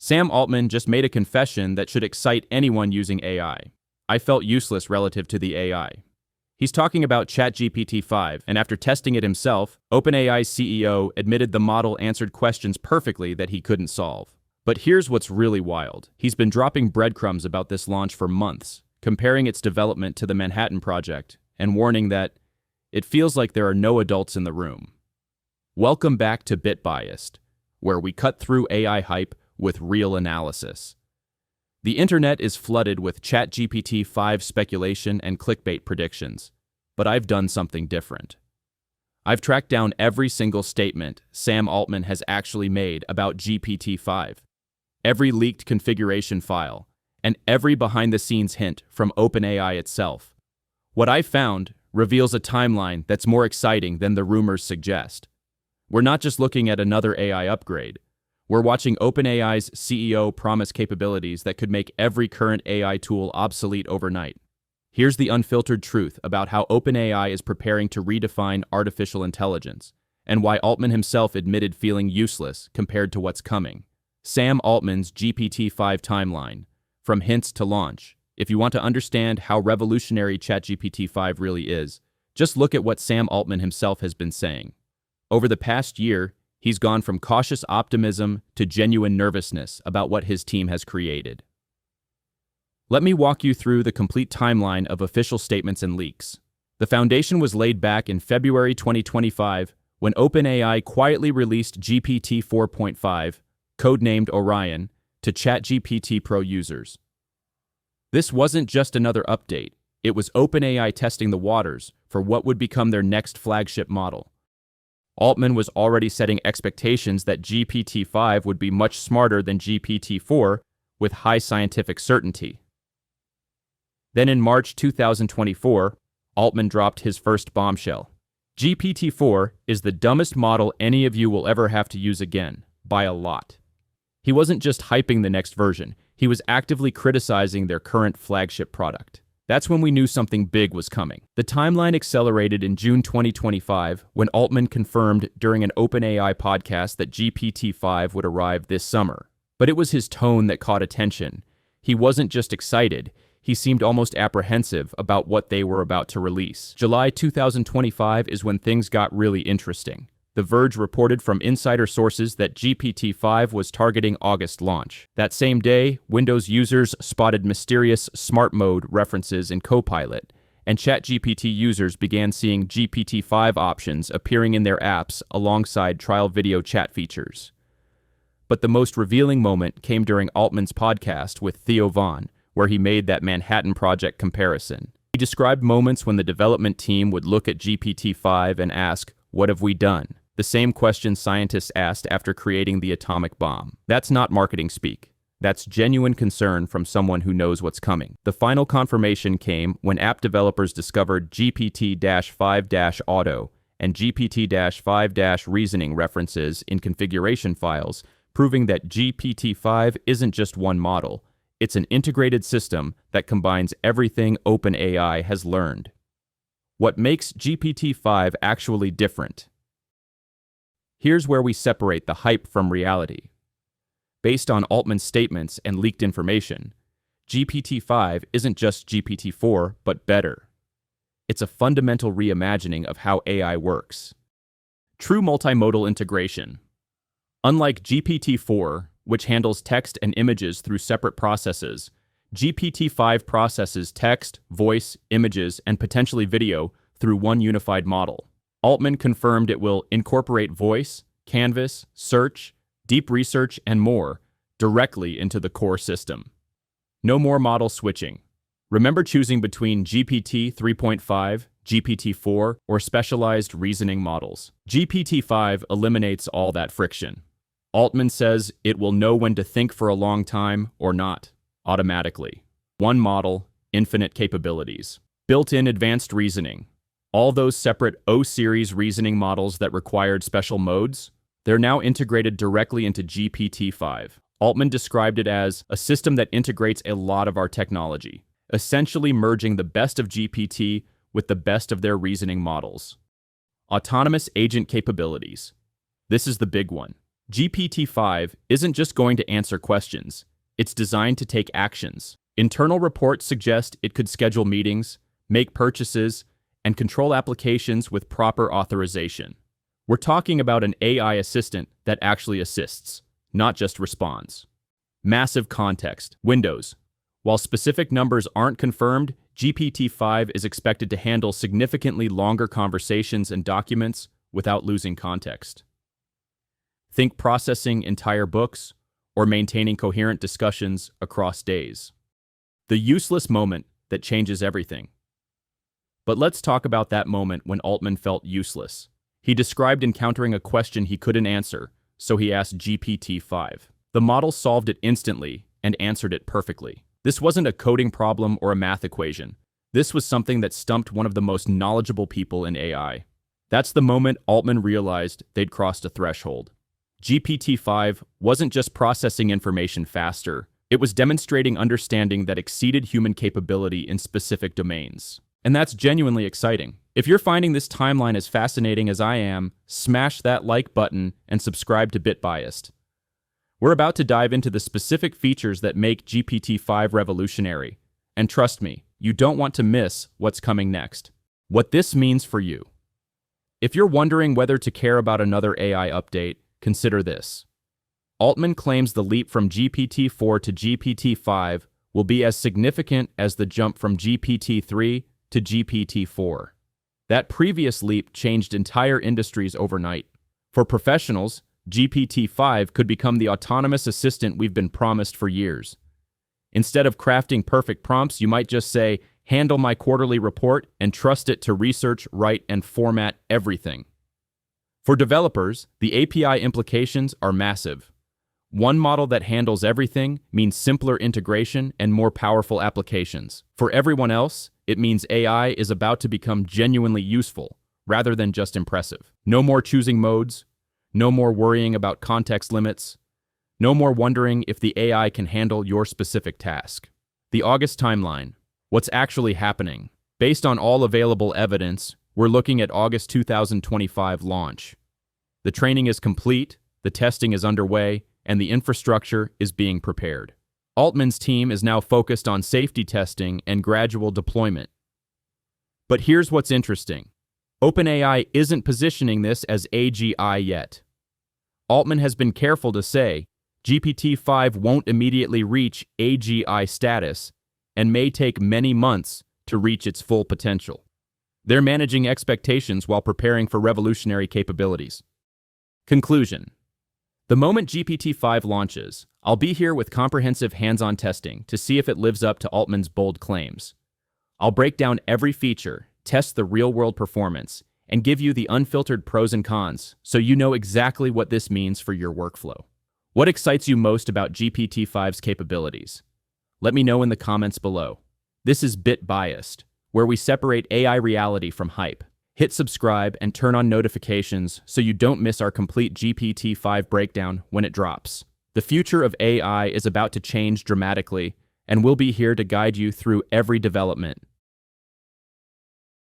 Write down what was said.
Sam Altman just made a confession that should excite anyone using AI. I felt useless relative to the AI. He's talking about ChatGPT-5, and after testing it himself, OpenAI's CEO admitted the model answered questions perfectly that he couldn't solve. But here's what's really wild. He's been dropping breadcrumbs about this launch for months, comparing its development to the Manhattan Project, and warning that it feels like there are no adults in the room. Welcome back to BitBiased, where we cut through AI hype with real analysis. The internet is flooded with ChatGPT-5 speculation and clickbait predictions, but I've done something different. I've tracked down every single statement Sam Altman has actually made about GPT-5, every leaked configuration file, and every behind-the-scenes hint from OpenAI itself. What I found reveals a timeline that's more exciting than the rumors suggest. We're not just looking at another AI upgrade. We're watching OpenAI's CEO promise capabilities that could make every current AI tool obsolete overnight. Here's the unfiltered truth about how OpenAI is preparing to redefine artificial intelligence, and why Altman himself admitted feeling useless compared to what's coming. Sam Altman's GPT-5 timeline, from hints to launch. If you want to understand how revolutionary ChatGPT-5 really is, just look at what Sam Altman himself has been saying. Over the past year, he's gone from cautious optimism to genuine nervousness about what his team has created. Let me walk you through the complete timeline of official statements and leaks. The foundation was laid back in February 2025 when OpenAI quietly released GPT 4.5, codenamed Orion, to ChatGPT Pro users. This wasn't just another update, it was OpenAI testing the waters for what would become their next flagship model. Altman was already setting expectations that GPT-5 would be much smarter than GPT-4 with high scientific certainty. Then in March 2024, Altman dropped his first bombshell. GPT-4 is the dumbest model any of you will ever have to use again, by a lot. He wasn't just hyping the next version, he was actively criticizing their current flagship product. That's when we knew something big was coming. The timeline accelerated in June 2025 when Altman confirmed during an OpenAI podcast that GPT-5 would arrive this summer. But it was his tone that caught attention. He wasn't just excited, he seemed almost apprehensive about what they were about to release. July 2025 is when things got really interesting. The Verge reported from insider sources that GPT-5 was targeting August launch. That same day, Windows users spotted mysterious smart mode references in Copilot, and ChatGPT users began seeing GPT-5 options appearing in their apps alongside trial video chat features. But the most revealing moment came during Altman's podcast with Theo Von, where he made that Manhattan Project comparison. He described moments when the development team would look at GPT-5 and ask, "What have we done?" The same question scientists asked after creating the atomic bomb. That's not marketing speak. That's genuine concern from someone who knows what's coming. The final confirmation came when app developers discovered GPT-5-auto and GPT-5-reasoning references in configuration files, proving that GPT-5 isn't just one model. It's an integrated system that combines everything OpenAI has learned. What makes GPT-5 actually different? Here's where we separate the hype from reality. Based on Altman's statements and leaked information, GPT-5 isn't just GPT-4, but better. It's a fundamental reimagining of how AI works. True multimodal integration. Unlike GPT-4, which handles text and images through separate processes, GPT-5 processes text, voice, images, and potentially video through one unified model. Altman confirmed it will incorporate voice, canvas, search, deep research, and more directly into the core system. No more model switching. Remember choosing between GPT 3.5, GPT-4, or specialized reasoning models. GPT-5 eliminates all that friction. Altman says it will know when to think for a long time or not, automatically. One model, infinite capabilities. Built-in advanced reasoning. All those separate O-series reasoning models that required special modes, they're now integrated directly into GPT-5. Altman described it as a system that integrates a lot of our technology, essentially merging the best of GPT with the best of their reasoning models. Autonomous agent capabilities. This is the big one. GPT-5 isn't just going to answer questions, it's designed to take actions. Internal reports suggest it could schedule meetings, make purchases, and control applications with proper authorization. We're talking about an AI assistant that actually assists, not just responds. Massive context. Windows. While specific numbers aren't confirmed, GPT-5 is expected to handle significantly longer conversations and documents without losing context. Think processing entire books or maintaining coherent discussions across days. The useless moment that changes everything. But let's talk about that moment when Altman felt useless. He described encountering a question he couldn't answer, so he asked GPT-5. The model solved it instantly and answered it perfectly. This wasn't a coding problem or a math equation. This was something that stumped one of the most knowledgeable people in AI. That's the moment Altman realized they'd crossed a threshold. GPT-5 wasn't just processing information faster, it was demonstrating understanding that exceeded human capability in specific domains. And that's genuinely exciting. If you're finding this timeline as fascinating as I am, smash that like button and subscribe to BitBiased. We're about to dive into the specific features that make GPT-5 revolutionary. And trust me, you don't want to miss what's coming next. What this means for you. If you're wondering whether to care about another AI update, consider this. Altman claims the leap from GPT-4 to GPT-5 will be as significant as the jump from GPT-3 to GPT-4. That previous leap changed entire industries overnight. For professionals, GPT-5 could become the autonomous assistant we've been promised for years. Instead of crafting perfect prompts, you might just say, "Handle my quarterly report," and trust it to research, write, and format everything. For developers, the API implications are massive. One model that handles everything means simpler integration and more powerful applications. For everyone else, it means AI is about to become genuinely useful, rather than just impressive. No more choosing modes, no more worrying about context limits, no more wondering if the AI can handle your specific task. The August timeline. What's actually happening? Based on all available evidence, we're looking at August 2025 launch. The training is complete, the testing is underway, and the infrastructure is being prepared. Altman's team is now focused on safety testing and gradual deployment. But here's what's interesting. OpenAI isn't positioning this as AGI yet. Altman has been careful to say GPT-5 won't immediately reach AGI status and may take many months to reach its full potential. They're managing expectations while preparing for revolutionary capabilities. Conclusion. The moment GPT-5 launches, I'll be here with comprehensive hands-on testing to see if it lives up to Altman's bold claims. I'll break down every feature, test the real-world performance, and give you the unfiltered pros and cons so you know exactly what this means for your workflow. What excites you most about GPT-5's capabilities? Let me know in the comments below. This is BitBiased, where we separate AI reality from hype. Hit subscribe and turn on notifications so you don't miss our complete GPT-5 breakdown when it drops. The future of AI is about to change dramatically, and we'll be here to guide you through every development.